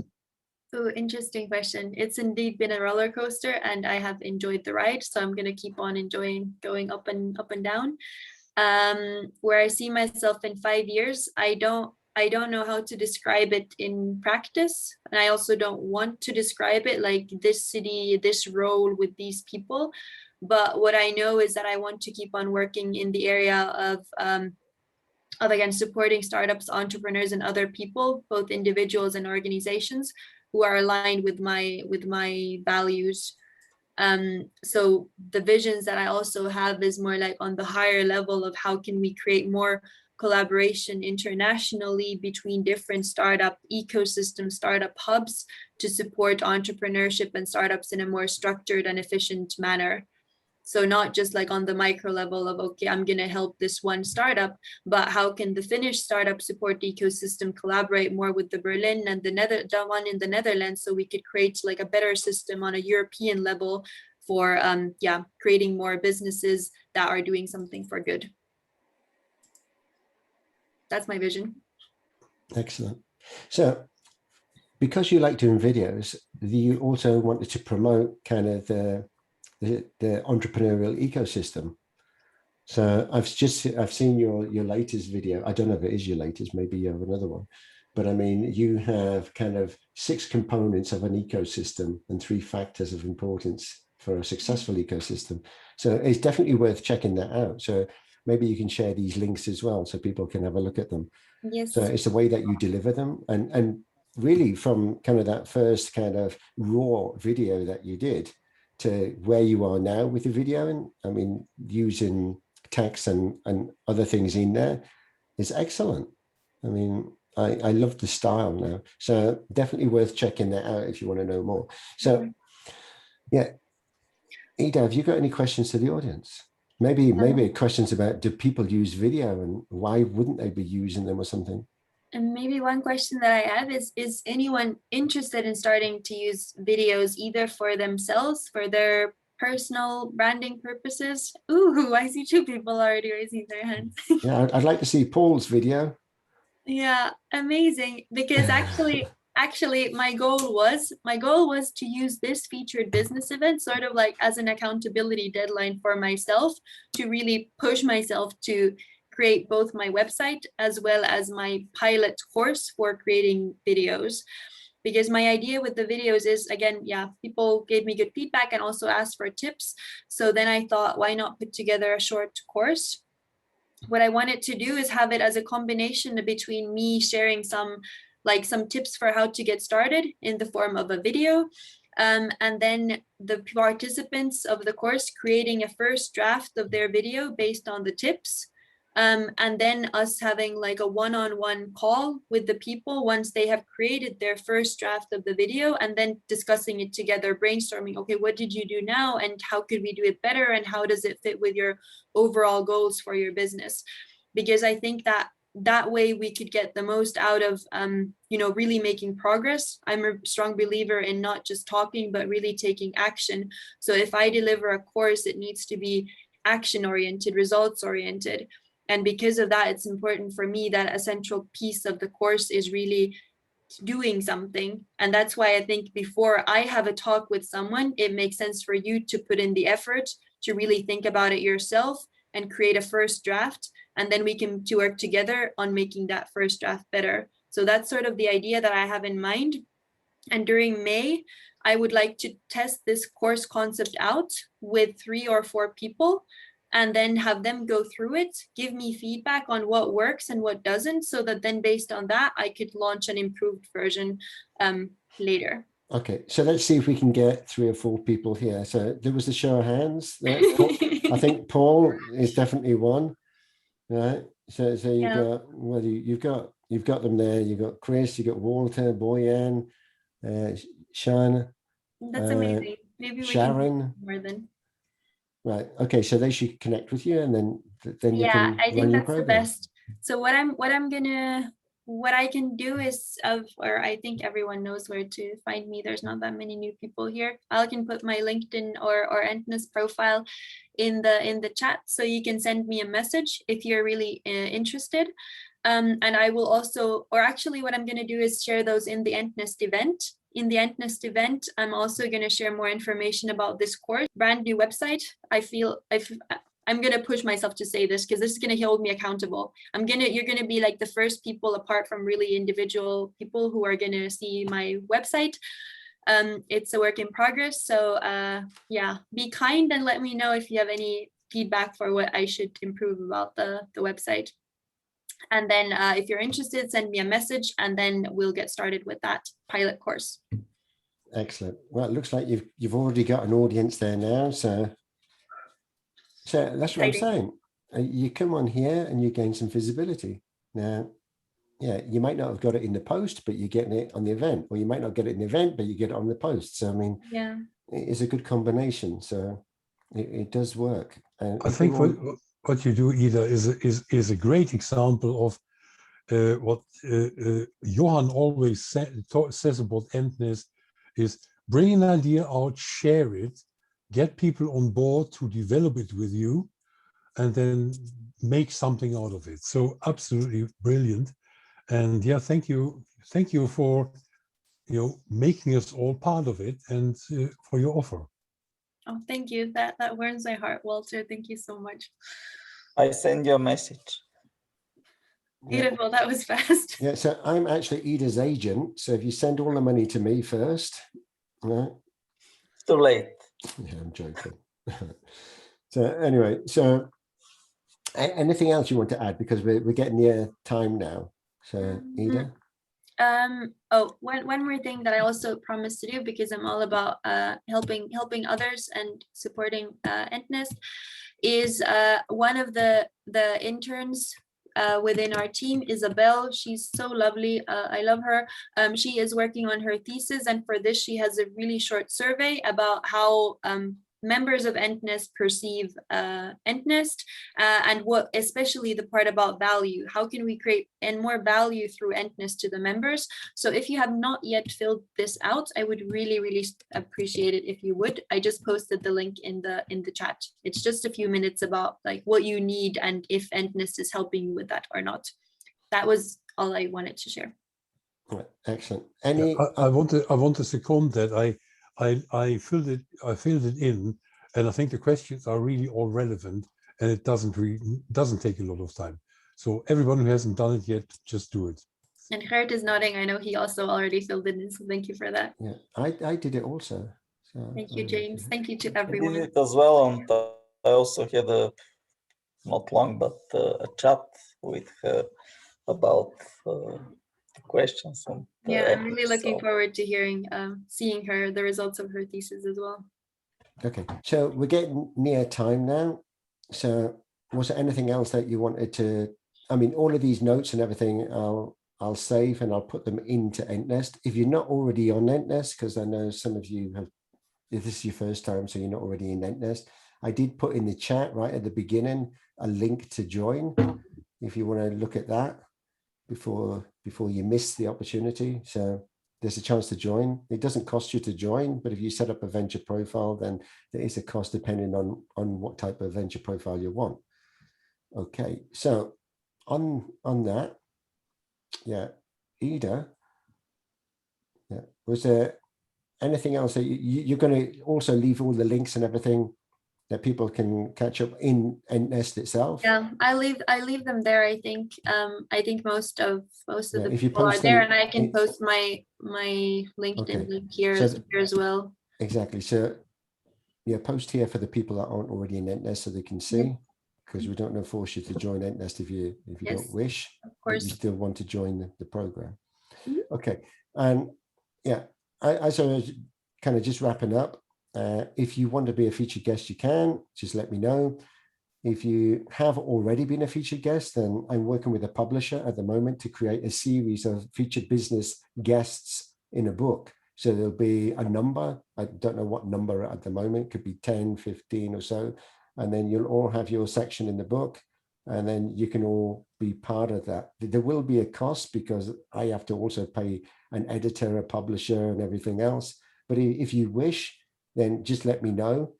Oh, interesting question. It's indeed been a roller coaster, and I have enjoyed the ride. So I'm going to keep on enjoying going up and down. Where I see myself in 5 years, I don't know how to describe it in practice. And I also don't want to describe it like this city, this role with these people. But what I know is that I want to keep on working in the area of again, supporting startups, entrepreneurs, and other people, both individuals and organizations, who are aligned with my values. So the visions that I also have is more like on the higher level of how can we create more collaboration internationally between different startup ecosystems, startup hubs, to support entrepreneurship and startups in a more structured and efficient manner. So not just like on the micro level of, okay, I'm going to help this one startup, but how can the Finnish startup support the ecosystem, collaborate more with the Berlin and the one in the Netherlands, so we could create like a better system on a European level for creating more businesses that are doing something for good. That's my vision. Excellent. So because you like doing videos, you also wanted to promote kind of the entrepreneurial ecosystem. So I've seen your latest video. I don't know if it is your latest, maybe you have another one, but I mean, you have kind of 6 components of an ecosystem and 3 factors of importance for a successful ecosystem. So it's definitely worth checking that out. So maybe you can share these links as well so people can have a look at them. Yes. So it's the way that you deliver them, and really from kind of that first kind of raw video that you did to where you are now with the video, and I mean, using text and other things in there is excellent. I mean, I love the style now. So definitely worth checking that out if you want to know more. So yeah, Ida, have you got any questions to the audience? Maybe questions about, do people use video and why wouldn't they be using them or something? And maybe one question that I have is anyone interested in starting to use videos either for themselves, for their personal branding purposes? Ooh, I see 2 people already raising their hands. Yeah, I'd like to see Paul's video. Yeah, amazing. Because actually my goal was to use this featured business event sort of like as an accountability deadline for myself, to really push myself to create both my website as well as my pilot course for creating videos. Because my idea with the videos is, again, people gave me good feedback and also asked for tips. So then I thought, why not put together a short course? What I wanted to do is have it as a combination between me sharing some tips for how to get started in the form of a video, and then the participants of the course creating a first draft of their video based on the tips. And then us having like a one-on-one call with the people once they have created their first draft of the video, and then discussing it together, brainstorming, okay, what did you do now and how could we do it better and how does it fit with your overall goals for your business? Because I think that way we could get the most out of really making progress. I'm a strong believer in not just talking but really taking action. So if I deliver a course, it needs to be action oriented, results oriented. And because of that, it's important for me that a central piece of the course is really doing something. And that's why I think before I have a talk with someone, it makes sense for you to put in the effort to really think about it yourself and create a first draft. And then we can work together on making that first draft better. So that's sort of the idea that I have in mind. And during May, I would like to test this course concept out with 3 or 4 people, and then have them go through it, give me feedback on what works and what doesn't, so that then based on that, I could launch an improved version later. Okay, so let's see if we can get 3 or 4 people here. So there was a show of hands there. I think Paul is definitely one, right? So you've got, well, you've got them there. You've got Chris, you've got Walter, Boyan, Shana. That's amazing. Maybe we Sharon. can do more than. Right. Okay. So they should connect with you, and then you can I think that's program. the best. So what I can do is or I think everyone knows where to find me. There's not that many new people here. I can put my LinkedIn or 𝗬𝗏𝗏 profile in the chat, so you can send me a message if you're really interested. And I will also, or actually what I'm going to do is share those in the 𝗬𝗏𝗏 event. In the 𝗬𝗏𝗏 event, I'm also going to share more information about this course, brand new website. I'm going to push myself to say this because this is going to hold me accountable. You're going to be like the first people apart from really individual people who are going to see my website. It's a work in progress. So be kind and let me know if you have any feedback for what I should improve about the website. And then if you're interested, send me a message and then we'll get started with that pilot course. Excellent. Well, it looks like you've already got an audience there now. So that's what I'm saying. You come on here and you gain some visibility. Now, yeah, you might not have got it in the post, but you're getting it on the event, or you might not get it in the event, but you get it on the post. So, I mean, it is a good combination. So It does work. And I think what you do, 𝗬𝗓, is a great example of what Johan always says about Endness is bring an idea out, share it, get people on board to develop it with you, and then make something out of it. So absolutely brilliant. And yeah, thank you for making us all part of it, and for your offer. Oh, thank you. That warms my heart, Walter. Thank you so much. I send you a message. Beautiful. That was fast. Yeah, so I'm actually 𝗬𝗓𝗧's agent. So if you send all the money to me first, right? It's too late. Yeah, I'm joking. So anyway, so anything else you want to add, because we're getting near time now. So 𝗬𝗓. Oh, one more thing that I also promised to do, because I'm all about helping others and supporting Endness, is one of the interns within our team, 𝗬𝗘𝗔𝗖𝗛. She's so lovely. I love her. She is working on her thesis, and for this she has a really short survey about how members of Endness perceive Endness, and what, especially the part about value. How can we create and more value through Endness to the members? So if you have not yet filled this out, I would really, really appreciate it if you would. I just posted the link in the chat. It's just a few minutes about like what you need and if Endness is helping you with that or not. That was all I wanted to share. Right, excellent. I want to second that. I filled it in, and I think the questions are really all relevant, and it doesn't take a lot of time. So everyone who hasn't done it yet, just do it. And 𝗪𝗡 is nodding. I know he also already filled it in, so thank you for that. Yeah, I did it also. So thank you, James. Thank you to I everyone. did it as well, and I also had not long, but a chat with her about the questions. And yeah, I'm really looking forward to hearing, seeing the results of her thesis as well. Okay, so we're getting near time now. So was there anything else that you wanted to, I mean, all of these notes and everything, I'll save and I'll put them into Endness. If you're not already on Endness, because I know some of you have, if this is your first time, so you're not already in Endness, I did put in the chat right at the beginning a link to join, if you want to look at that before you miss the opportunity. So there's a chance to join. It doesn't cost you to join, but if you set up a venture profile, then there is a cost depending on what type of venture profile you want. Okay, so on that, yeah, 𝗬𝗓𝗧, yeah, was there anything else that you're going to also leave all the links and everything that people can catch up in Endness itself? Yeah, I leave them there. I think most of the people are there, and I can post my LinkedIn link here as well. Exactly. So yeah, post here for the people that aren't already in Endness so they can see, because we don't force you to join Endness if you don't wish, of course, but you still want to join the program. Okay, and yeah, as I was kind of just wrapping up, if you want to be a featured guest, you can just let me know. If you have already been a featured guest, then I'm working with a publisher at the moment to create a series of featured business guests in a book. So there'll be a number, I don't know what number at the moment, could be 10, 15 or so. And then you'll all have your section in the book, and then you can all be part of that. There will be a cost because I have to also pay an editor, a publisher, and everything else. But if you wish, then just let me know.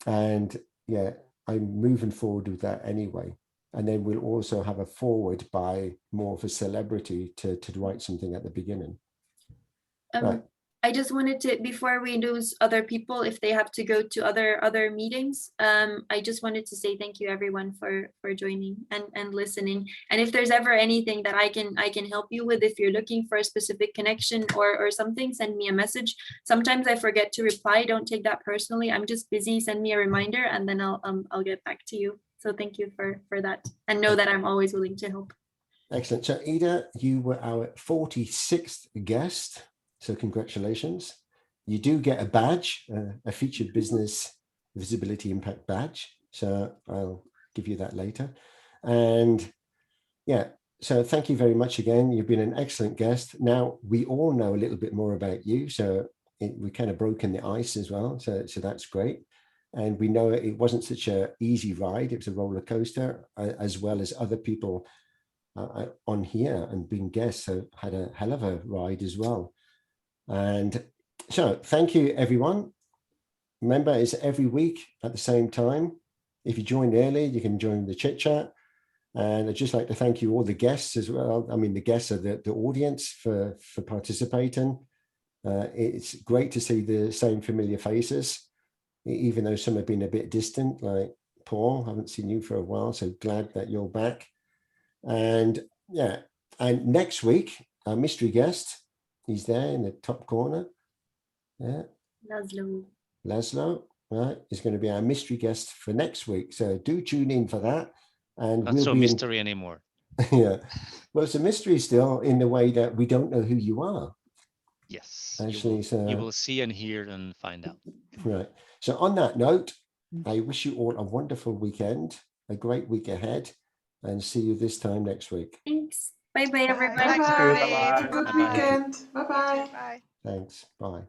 And yeah, I'm moving forward with that anyway. And then we'll also have a forward by more of a celebrity to write something at the beginning. Right. I just wanted to, before we lose other people, if they have to go to other meetings, I just wanted to say thank you everyone for joining and listening. And if there's ever anything that I can help you with, if you're looking for a specific connection or something, send me a message. Sometimes I forget to reply. Don't take that personally. I'm just busy. Send me a reminder, and then I'll get back to you. So thank you for that, and know that I'm always willing to help. Excellent. So 𝗬𝗓𝗧, you were our 46th guest. So congratulations. You do get a badge, a featured business visibility impact badge. So I'll give you that later. And yeah, so thank you very much again. You've been an excellent guest. Now we all know a little bit more about you. So we kind of broken the ice as well. So that's great. And we know it wasn't such an easy ride. It was a roller coaster, as well as other people on here and being guests, so had a hell of a ride as well. And so thank you, everyone. Remember, it's every week at the same time. If you join early, you can join the chit chat. And I'd just like to thank you all the guests as well. I mean, the guests are the audience for participating. It's great to see the same familiar faces, even though some have been a bit distant, like Paul. I haven't seen you for a while, so glad that you're back. And yeah, and next week, our mystery guest, he's there in the top corner. Yeah. Laszlo, right, is going to be our mystery guest for next week. So do tune in for that. And Not so mystery anymore. Yeah. Well, it's a mystery still in the way that we don't know who you are. Yes. Actually, you will see and hear and find out. Right. So on that note, I wish you all a wonderful weekend, a great week ahead, and see you this time next week. Thanks. Bye-bye, everybody. Bye-bye. Have a good Bye-bye. weekend. Bye-bye. Thanks. Bye.